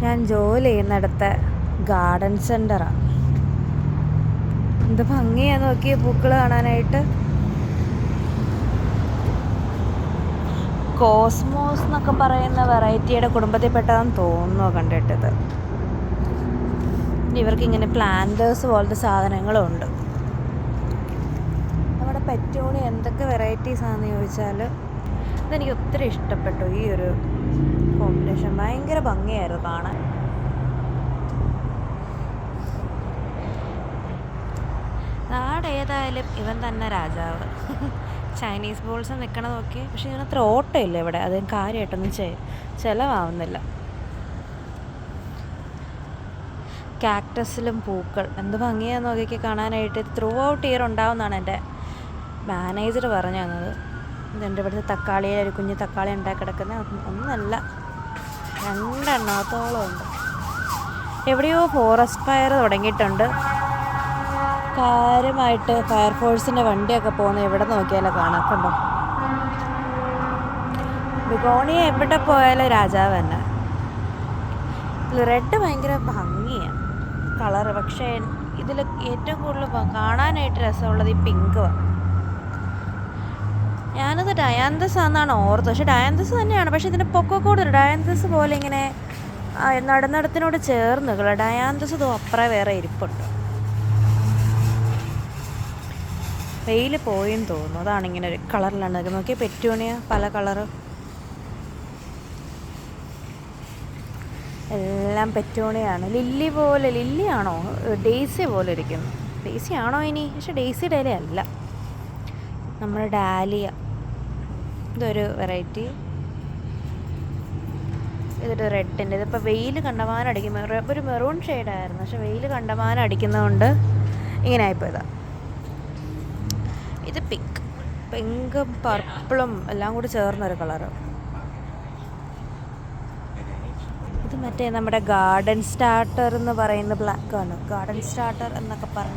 ഞാൻ ജോലി ചെയ്യുന്നിടത്തെ ഗാർഡൻ സെൻ്ററാണ്. എന്ത് ഭംഗിയാണ് നോക്കിയ പൂക്കൾ കാണാനായിട്ട്. കോസ്മോസ് എന്നൊക്കെ പറയുന്ന വെറൈറ്റിയുടെ കുടുംബത്തിൽപ്പെട്ടതാന്ന് തോന്നുന്നു കണ്ടിട്ടത്. ഇവർക്കിങ്ങനെ പ്ലാന്റേഴ്സ് പോലത്തെ സാധനങ്ങളും ഉണ്ട്. നമ്മുടെ പെറ്റൂണി എന്തൊക്കെ വെറൈറ്റീസ് ആണെന്ന് ചോദിച്ചാൽ ഇതെനിക്ക് ഒത്തിരി ഇഷ്ടപ്പെട്ടു. ഈ ഒരു കോമ്പിനേഷൻ ഭയങ്കര ഭംഗിയായിരുന്നു കാണാൻ. നാടേതായാലും ഇവൻ തന്നെ രാജാവ്. ചൈനീസ് ബോൾസ് നിൽക്കണ നോക്കി. പക്ഷെ ഇതിനത്ര ഓട്ടമില്ല ഇവിടെ. അതിന് കാര്യമായിട്ടൊന്നും ചിലവാവുന്നില്ല. കാക്ടസിലും പൂക്കൾ എന്ത് ഭംഗിയാന്ന് നോക്കി കാണാനായിട്ട്. ത്രൂ ഔട്ട് ഇയർ ഉണ്ടാവുമെന്നാണ് എൻ്റെ മാനേജർ പറഞ്ഞു തന്നത്. ഇതെൻ്റെ ഇവിടുത്തെ തക്കാളിയിൽ ഒരു കുഞ്ഞ് തക്കാളി ഉണ്ടാക്കി കിടക്കുന്നത് ഒന്നല്ല, 2 എണ്ണത്തോളം ഉണ്ട്. എവിടെയോ ഫോറസ്റ്റ് ഫയർ തുടങ്ങിയിട്ടുണ്ട്. കാര്യമായിട്ട് ഫയർഫോഴ്സിൻ്റെ വണ്ടിയൊക്കെ പോകുന്നത് എവിടെ നോക്കിയാലോ കാണാം. കണ്ടോ, ബിഗോണിയ എവിടെ പോയാലും രാജാവ് തന്നെ. റെഡ് ഭയങ്കര ഭംഗിയാണ് കളറ്. പക്ഷേ ഇതിൽ ഏറ്റവും കൂടുതൽ കാണാനായിട്ട് രസമുള്ളത് ഈ പിങ്കുമാണ്. ഞാനത് ഡയാന്തസ് ആണെന്നാണ് ഓർത്തത്. പക്ഷെ ഡയാന്തസ് തന്നെയാണ്. പക്ഷേ ഇതിൻ്റെ പൊക്കക്കൂടുതൽ ഡയാന്തസ് പോലെ ഇങ്ങനെ നടനടത്തിനോട് ചേർന്ന് ഡയാന്തസ് അപ്പുറം വേറെ ഇരിപ്പുണ്ട്. വെയിൽ പോയെന്ന് തോന്നുന്നു. അതാണ് ഇങ്ങനെ ഒരു കളറിലാണ് നിൽക്കുന്നത്. നോക്കിയാൽ പെറ്റൂണിയ പല കളറ് എല്ലാം പെറ്റൂണിയാണ്. ലില്ലി പോലെ, ലില്ലിയാണോ ഡെയ്സി പോലെ ഇരിക്കുന്നു. ഡെയ്സി ആണോ ഇനി? പക്ഷെ ഡെയ്സിയുടെ ഇല അല്ല, നമ്മുടെ ഡാലിയ. ഇതൊരു വെറൈറ്റി. ഇതൊരു റെഡിൻ്റെ. ഇതിപ്പോൾ വെയിൽ കണ്ടമാനം ഒരു മെറൂൺ ഷെയ്ഡായിരുന്നു. പക്ഷെ വെയിൽ കണ്ടമാനം അടിക്കുന്നതുകൊണ്ട് ഇങ്ങനെ ആയിപ്പോയതാണ്. ഇത് പിങ്കും പർപ്പിളും എല്ലാം കൂടി ചേർന്നൊരു കളറ്. ഇത് മറ്റേ നമ്മുടെ ഗാർഡൻ സ്റ്റാർട്ടർ എന്ന് പറയുന്ന ബ്ലാക്കാണ്. ഗാർഡൻ സ്റ്റാർട്ടർ എന്നൊക്കെ പറഞ്ഞു